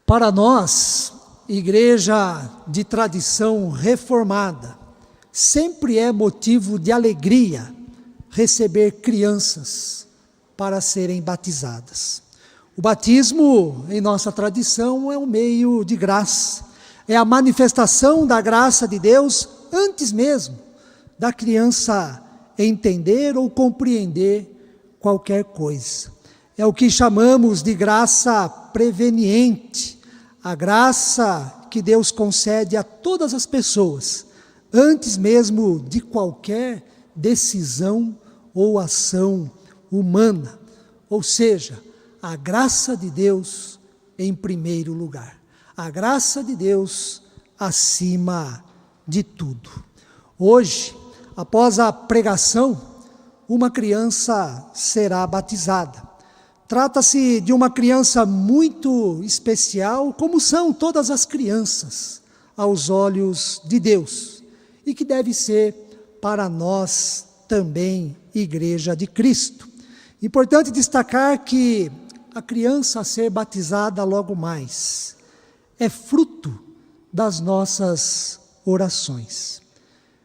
Para nós, igreja de tradição reformada, sempre é motivo de alegria receber crianças para serem batizadas. O batismo, em nossa tradição, é um meio de graça, é a manifestação da graça de Deus antes mesmo da criança entender ou compreender qualquer coisa. É o que chamamos de graça preveniente, a graça que Deus concede a todas as pessoas, antes mesmo de qualquer decisão ou ação humana. Ou seja, a graça de Deus em primeiro lugar. A graça de Deus acima de tudo. Hoje, após a pregação, uma criança será batizada. Trata-se de uma criança muito especial, como são todas as crianças, aos olhos de Deus, e que deve ser para nós também, Igreja de Cristo. Importante destacar que a criança a ser batizada logo mais é fruto das nossas orações.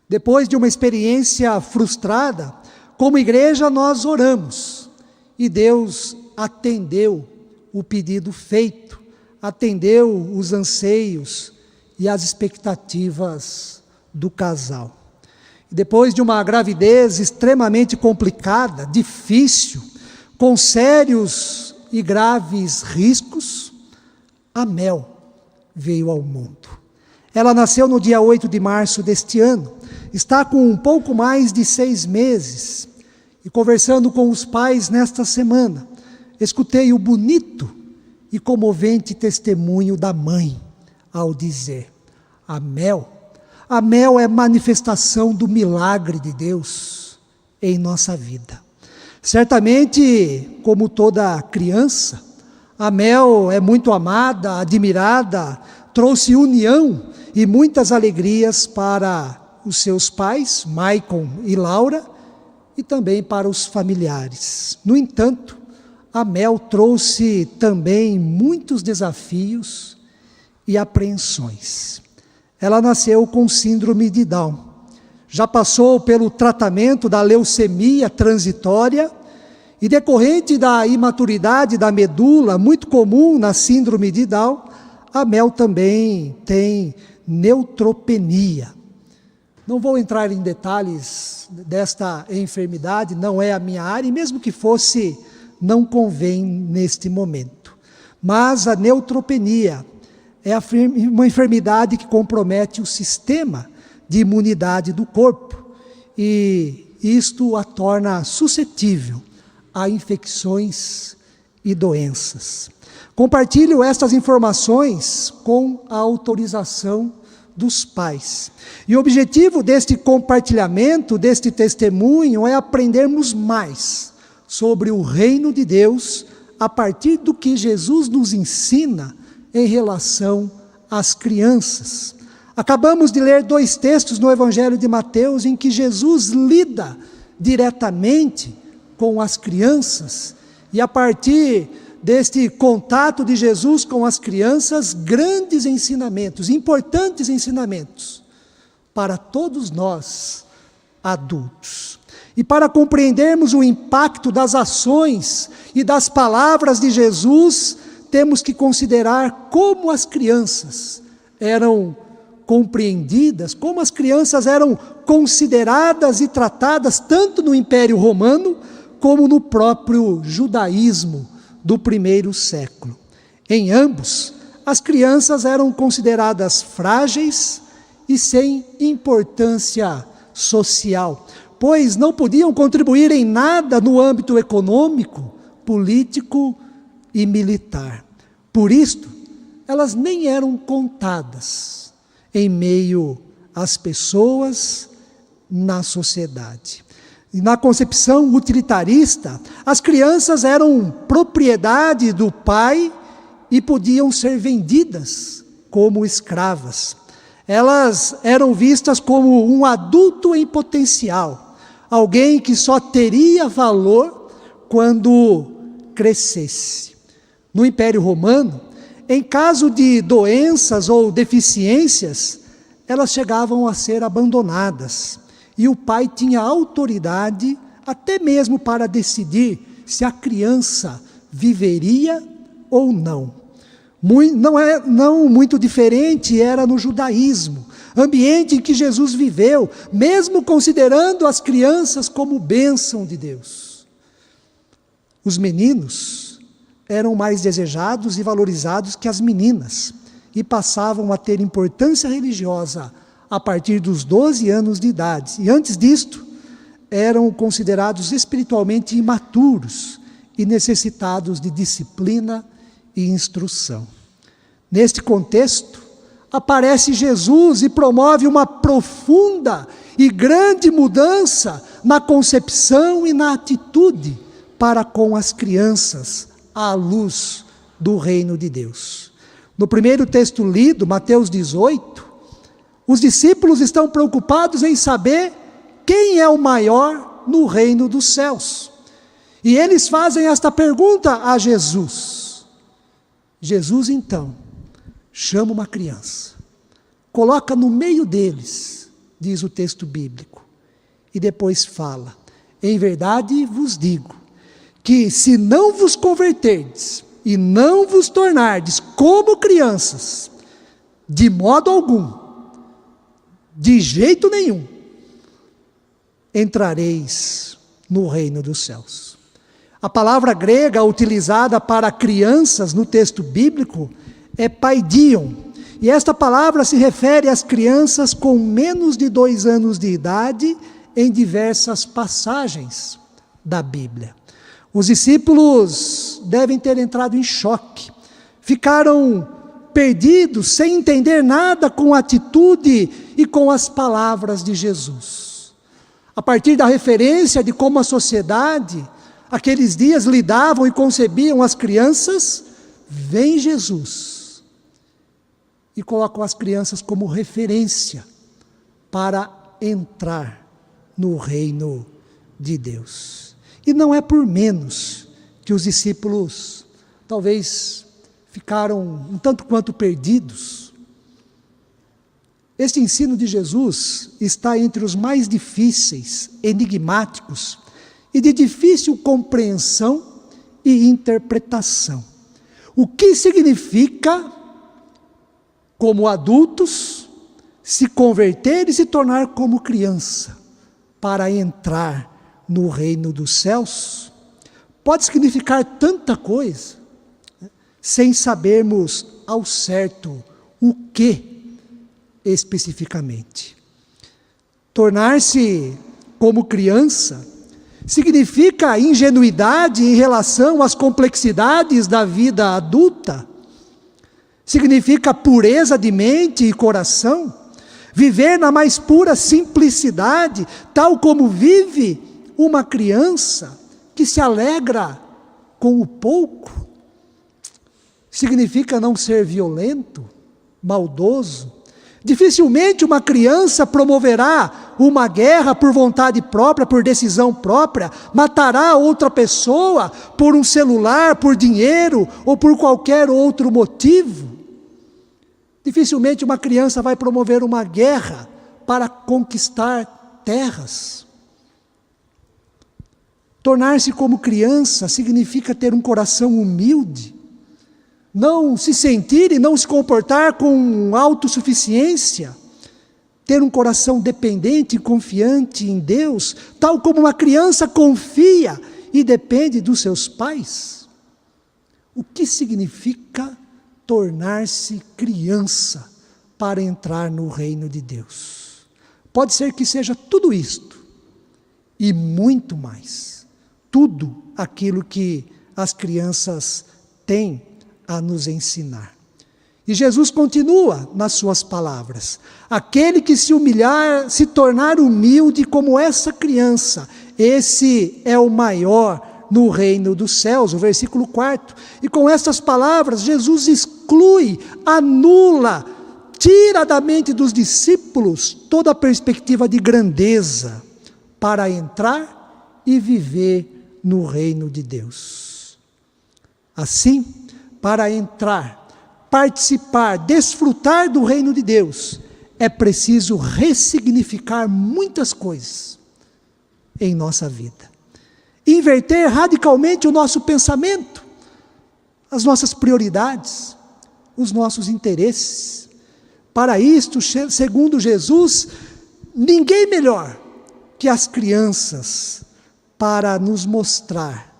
Depois de uma experiência frustrada, como igreja nós oramos, e Deus atendeu o pedido feito, atendeu os anseios e as expectativas do casal. Depois de uma gravidez extremamente complicada, difícil, com sérios e graves riscos, a Mel veio ao mundo. Ela nasceu no dia 8 de março deste ano, está com um pouco mais de 6 meses, e conversando com os pais nesta semana, escutei o bonito e comovente testemunho da mãe, ao dizer: a Mel é manifestação do milagre de Deus em nossa vida. Certamente, como toda criança, a Mel é muito amada, admirada, trouxe união e muitas alegrias para os seus pais, Maicon e Laura, e também para os familiares. No entanto, a Mel trouxe também muitos desafios e apreensões. Ela nasceu com síndrome de Down. Já passou pelo tratamento da leucemia transitória e, decorrente da imaturidade da medula, muito comum na síndrome de Down, a Mel também tem neutropenia. Não vou entrar em detalhes desta enfermidade, não é a minha área, e mesmo que fosse, não convém neste momento. Mas a neutropenia é uma enfermidade que compromete o sistema de imunidade do corpo, e isto a torna suscetível a infecções e doenças. Compartilho estas informações com a autorização dos pais. E o objetivo deste compartilhamento, deste testemunho, é aprendermos mais sobre o reino de Deus a partir do que Jesus nos ensina em relação às crianças. Acabamos de ler 2 textos no Evangelho de Mateus em que Jesus lida diretamente com as crianças, e a partir deste contato de Jesus com as crianças, grandes ensinamentos, importantes ensinamentos para todos nós adultos. E para compreendermos o impacto das ações e das palavras de Jesus, temos que considerar como as crianças eram compreendidas, como as crianças eram consideradas e tratadas tanto no Império Romano como no próprio judaísmo do primeiro século. Em ambos, as crianças eram consideradas frágeis e sem importância social, pois não podiam contribuir em nada no âmbito econômico, político e militar. Por isto, elas nem eram contadas em meio às pessoas na sociedade. E na concepção utilitarista, as crianças eram propriedade do pai e podiam ser vendidas como escravas. Elas eram vistas como um adulto em potencial, alguém que só teria valor quando crescesse. No Império Romano, em caso de doenças ou deficiências, elas chegavam a ser abandonadas, e o pai tinha autoridade até mesmo para decidir se a criança viveria ou não. Não muito diferente era no judaísmo, ambiente em que Jesus viveu, mesmo considerando as crianças como bênção de Deus. Os meninos eram mais desejados e valorizados que as meninas, e passavam a ter importância religiosa a partir dos 12 anos de idade. E antes disto, eram considerados espiritualmente imaturos e necessitados de disciplina e instrução. Neste contexto, aparece Jesus e promove uma profunda e grande mudança na concepção e na atitude para com as crianças à luz do reino de Deus. No primeiro texto lido, Mateus 18, os discípulos estão preocupados em saber quem é o maior no reino dos céus. E eles fazem esta pergunta a Jesus. Jesus, então, chama uma criança, coloca no meio deles, diz o texto bíblico, e depois fala: em verdade vos digo, que se não vos converterdes e não vos tornardes como crianças, de modo algum, de jeito nenhum, entrareis no reino dos céus. A palavra grega utilizada para crianças no texto bíblico é paidion, e esta palavra se refere às crianças com menos de 2 anos de idade em diversas passagens da Bíblia. Os discípulos devem ter entrado em choque, ficaram perdidos, sem entender nada com a atitude e com as palavras de Jesus. A partir da referência de como a sociedade, aqueles dias, lidavam e concebiam as crianças, vem Jesus e colocam as crianças como referência para entrar no reino de Deus. E não é por menos que os discípulos talvez ficaram um tanto quanto perdidos. Este ensino de Jesus está entre os mais difíceis, enigmáticos e de difícil compreensão e interpretação. O que significa, como adultos, se converter e se tornar como criança, para entrar no reino dos céus? Pode significar tanta coisa, sem sabermos ao certo o que especificamente. Tornar-se como criança significa ingenuidade em relação às complexidades da vida adulta, significa pureza de mente e coração, viver na mais pura simplicidade, tal como vive uma criança que se alegra com o pouco. Significa não ser violento, maldoso. Dificilmente uma criança promoverá uma guerra por vontade própria, por decisão própria, matará outra pessoa por um celular, por dinheiro ou por qualquer outro motivo. Dificilmente uma criança vai promover uma guerra para conquistar terras. Tornar-se como criança significa ter um coração humilde, não se sentir e não se comportar com autossuficiência, ter um coração dependente e confiante em Deus, tal como uma criança confia e depende dos seus pais. O que significa tornar-se criança para entrar no reino de Deus? Pode ser que seja tudo isto e muito mais. Tudo aquilo que as crianças têm a nos ensinar. E Jesus continua nas suas palavras: aquele que se humilhar, se tornar humilde como essa criança, esse é o maior no reino dos céus. O versículo 4. E com essas palavras, Jesus exclui, anula, tira da mente dos discípulos toda a perspectiva de grandeza para entrar e viver no reino de Deus. Assim, para entrar, participar, desfrutar do reino de Deus, é preciso ressignificar muitas coisas em nossa vida. Inverter radicalmente o nosso pensamento, as nossas prioridades, os nossos interesses. Para isto, segundo Jesus, ninguém melhor que as crianças para nos mostrar,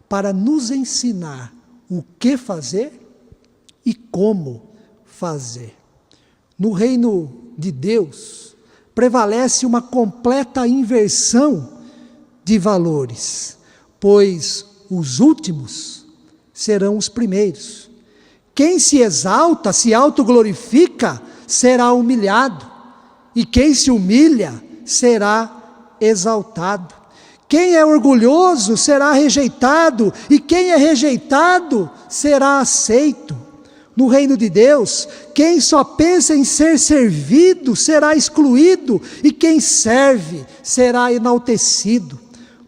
para nos ensinar o que fazer e como fazer. No reino de Deus, prevalece uma completa inversão de valores, pois os últimos serão os primeiros. Quem se exalta, se autoglorifica, será humilhado, e quem se humilha, será exaltado. Quem é orgulhoso, será rejeitado, e quem é rejeitado, será aceito. No reino de Deus, quem só pensa em ser servido, será excluído, e quem serve, será enaltecido.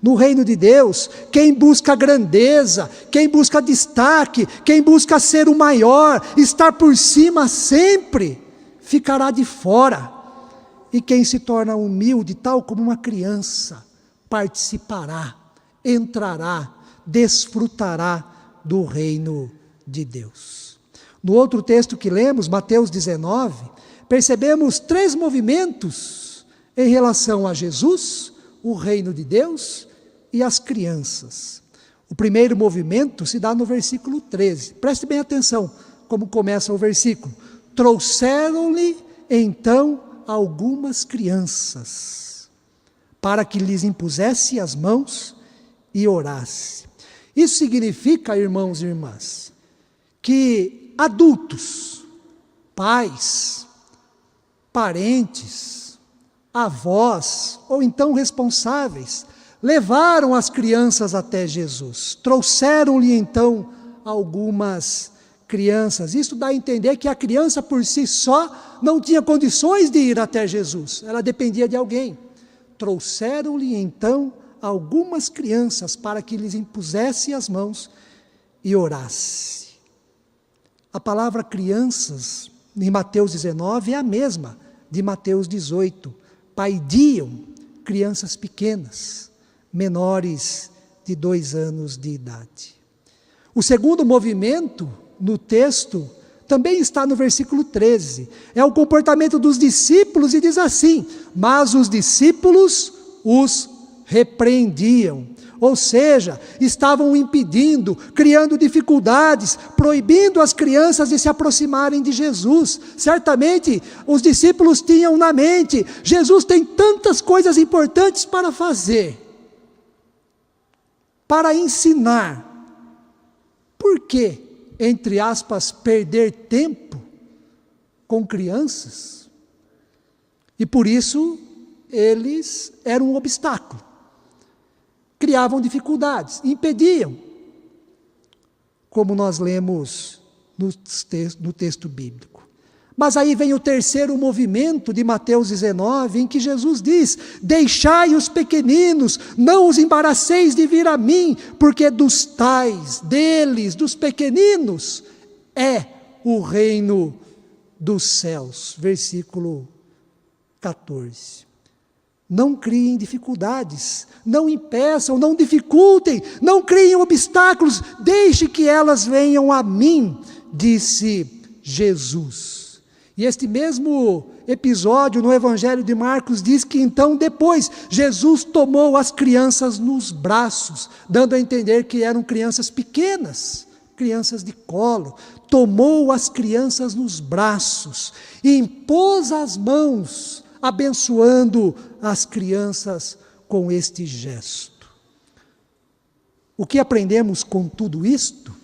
No reino de Deus, quem busca grandeza, quem busca destaque, quem busca ser o maior, estar por cima sempre, ficará de fora. E quem se torna humilde, tal como uma criança, participará, entrará, desfrutará do reino de Deus. No outro texto que lemos, Mateus 19, percebemos 3 movimentos em relação a Jesus, o reino de Deus e as crianças. O primeiro movimento se dá no versículo 13. Preste bem atenção como começa o versículo. Trouxeram-lhe então algumas crianças, para que lhes impusesse as mãos e orasse. Isso significa, irmãos e irmãs, que adultos, pais, parentes, avós, ou então responsáveis, levaram as crianças até Jesus. Trouxeram-lhe então algumas crianças. Isso dá a entender que a criança por si só não tinha condições de ir até Jesus. Ela dependia de alguém. Trouxeram-lhe então algumas crianças para que lhes impusesse as mãos e orasse. A palavra crianças em Mateus 19 é a mesma de Mateus 18. Paidiam, crianças pequenas, menores de 2 anos de idade. O segundo movimento no texto também está no versículo 13. É o comportamento dos discípulos e diz assim: mas os discípulos os repreendiam. Ou seja, estavam impedindo, criando dificuldades, proibindo as crianças de se aproximarem de Jesus. Certamente, os discípulos tinham na mente, Jesus tem tantas coisas importantes para fazer, para ensinar. Por que, entre aspas, perder tempo com crianças? E por isso, eles eram um obstáculo. Criavam dificuldades, impediam, como nós lemos no texto bíblico. Mas aí vem o terceiro movimento de Mateus 19, em que Jesus diz: deixai os pequeninos, não os embaraceis de vir a mim, porque dos tais, deles, dos pequeninos, é o reino dos céus. Versículo 14. Não criem dificuldades, não impeçam, não dificultem, não criem obstáculos, deixe que elas venham a mim, disse Jesus. E este mesmo episódio no Evangelho de Marcos diz que então depois Jesus tomou as crianças nos braços, dando a entender que eram crianças pequenas, crianças de colo. Tomou as crianças nos braços e impôs as mãos, abençoando as crianças com este gesto. O que aprendemos com tudo isto?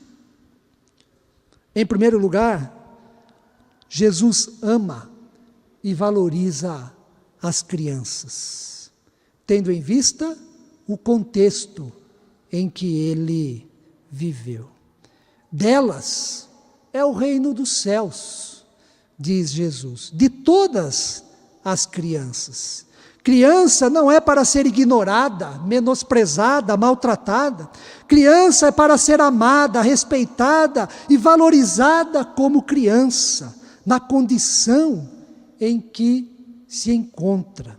Em primeiro lugar, Jesus ama e valoriza as crianças, tendo em vista o contexto em que ele viveu. Delas é o reino dos céus. diz Jesus, de todas as crianças. Criança não é para ser ignorada, menosprezada, maltratada. Criança é para ser amada, respeitada e valorizada como criança, na condição em que se encontra.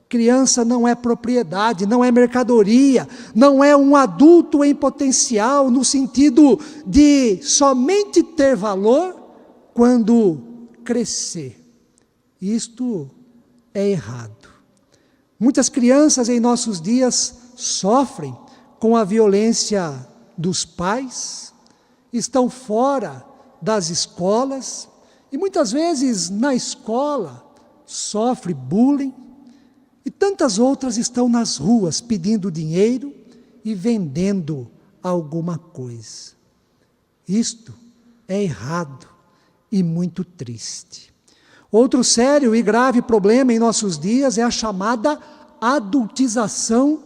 Criança não é propriedade, não é mercadoria, não é um adulto em potencial, no sentido de somente ter valor quando crescer. Isto é errado. Muitas crianças em nossos dias sofrem com a violência dos pais, estão fora das escolas e muitas vezes na escola sofre bullying e tantas outras estão nas ruas pedindo dinheiro e vendendo alguma coisa. Isto é errado e muito triste. Outro sério e grave problema em nossos dias é a chamada adultização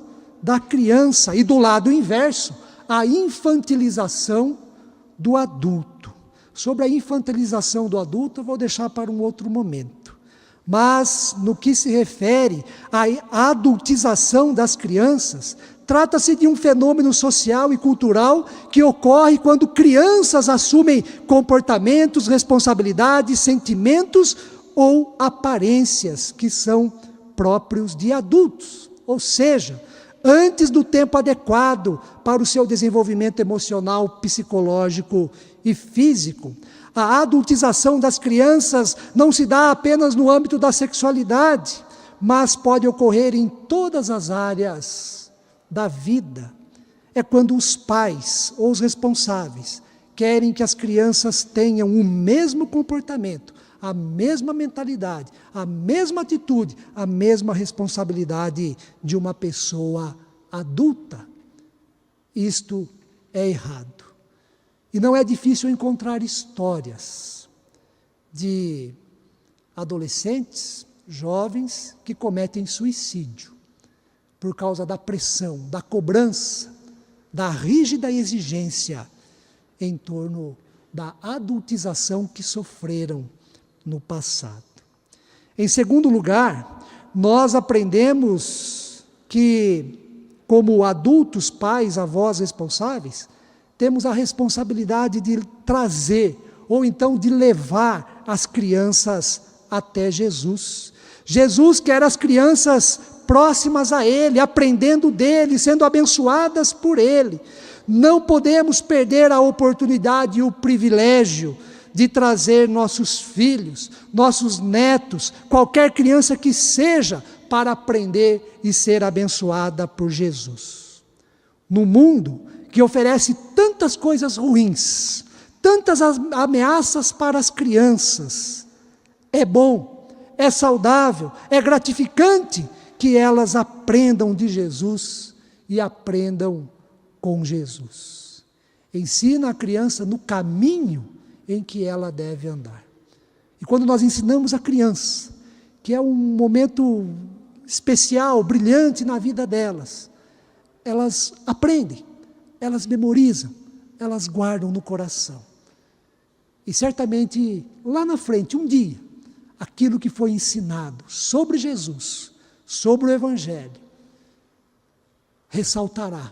da criança e, do lado inverso, a infantilização do adulto. Sobre a infantilização do adulto eu vou deixar para um outro momento. Mas no que se refere à adultização das crianças, trata-se de um fenômeno social e cultural que ocorre quando crianças assumem comportamentos, responsabilidades, sentimentos ou aparências que são próprios de adultos, ou seja, antes do tempo adequado para o seu desenvolvimento emocional, psicológico e físico. A adultização das crianças não se dá apenas no âmbito da sexualidade, mas pode ocorrer em todas as áreas da vida. É quando os pais ou os responsáveis querem que as crianças tenham o mesmo comportamento, a mesma mentalidade, a mesma atitude, a mesma responsabilidade de uma pessoa adulta. Isto é errado. E não é difícil encontrar histórias de adolescentes, jovens, que cometem suicídio por causa da pressão, da cobrança, da rígida exigência em torno da adultização que sofreram no passado. Em segundo lugar, nós aprendemos que, como adultos, pais, avós responsáveis, temos a responsabilidade de trazer, ou então de levar as crianças até Jesus. Jesus quer as crianças próximas a Ele, aprendendo dEle, sendo abençoadas por Ele. Não podemos perder a oportunidade e o privilégio de trazer nossos filhos, nossos netos, qualquer criança que seja, para aprender e ser abençoada por Jesus. No mundo que oferece tantas coisas ruins, tantas ameaças para as crianças, é bom, é saudável, é gratificante que elas aprendam de Jesus e aprendam com Jesus. Ensina a criança no caminho em que ela deve andar. E quando nós ensinamos a criança, que é um momento especial, brilhante na vida delas, elas aprendem, elas memorizam, elas guardam no coração. E certamente, lá na frente, um dia, aquilo que foi ensinado sobre Jesus, sobre o Evangelho, ressaltará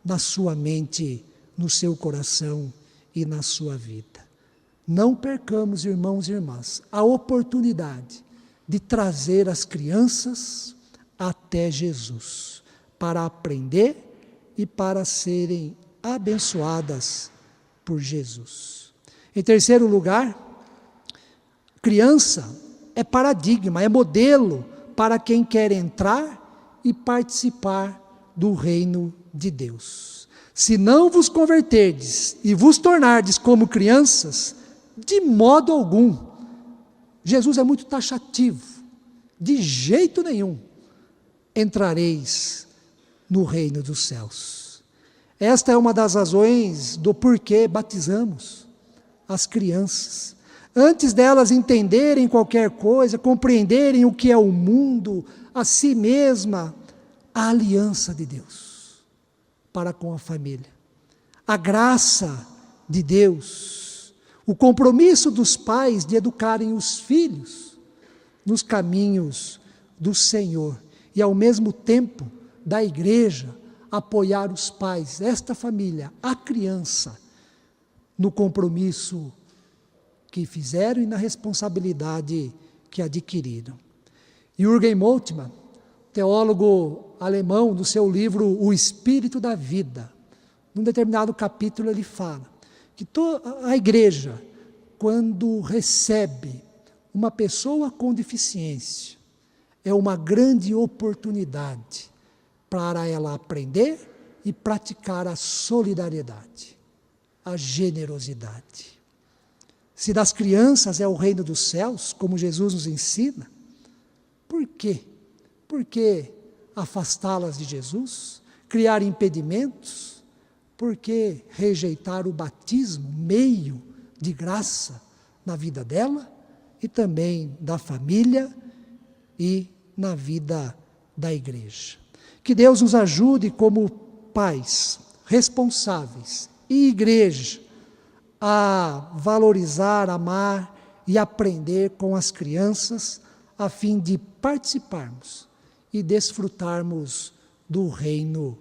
na sua mente, no seu coração e na sua vida. Não percamos, irmãos e irmãs, a oportunidade de trazer as crianças até Jesus, para aprender e para serem abençoadas por Jesus. Em terceiro lugar, criança é paradigma, é modelo para quem quer entrar e participar do reino de Deus. Se não vos converterdes e vos tornardes como crianças, de modo algum. Jesus é muito taxativo. De jeito nenhum entrareis no reino dos céus. Esta é uma das razões do porquê batizamos as crianças. Antes delas entenderem qualquer coisa, compreenderem o que é o mundo, a si mesma, a aliança de Deus para com a família. A graça de Deus, O compromisso dos pais de educarem os filhos nos caminhos do Senhor. E ao mesmo tempo, da igreja, apoiar os pais, esta família, a criança, no compromisso que fizeram e na responsabilidade que adquiriram. Jürgen Moltmann, teólogo alemão, no seu livro O Espírito da Vida, num determinado capítulo ele fala que a igreja, quando recebe uma pessoa com deficiência, é uma grande oportunidade para ela aprender e praticar a solidariedade, a generosidade. Se das crianças é o reino dos céus, como Jesus nos ensina, por quê? Por que afastá-las de Jesus? Criar impedimentos? Por que rejeitar o batismo, meio de graça na vida dela e também da família e na vida da igreja? Que Deus nos ajude como pais responsáveis e igreja a valorizar, amar e aprender com as crianças a fim de participarmos e desfrutarmos do reino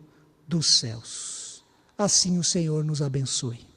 dos céus. Assim o Senhor nos abençoe.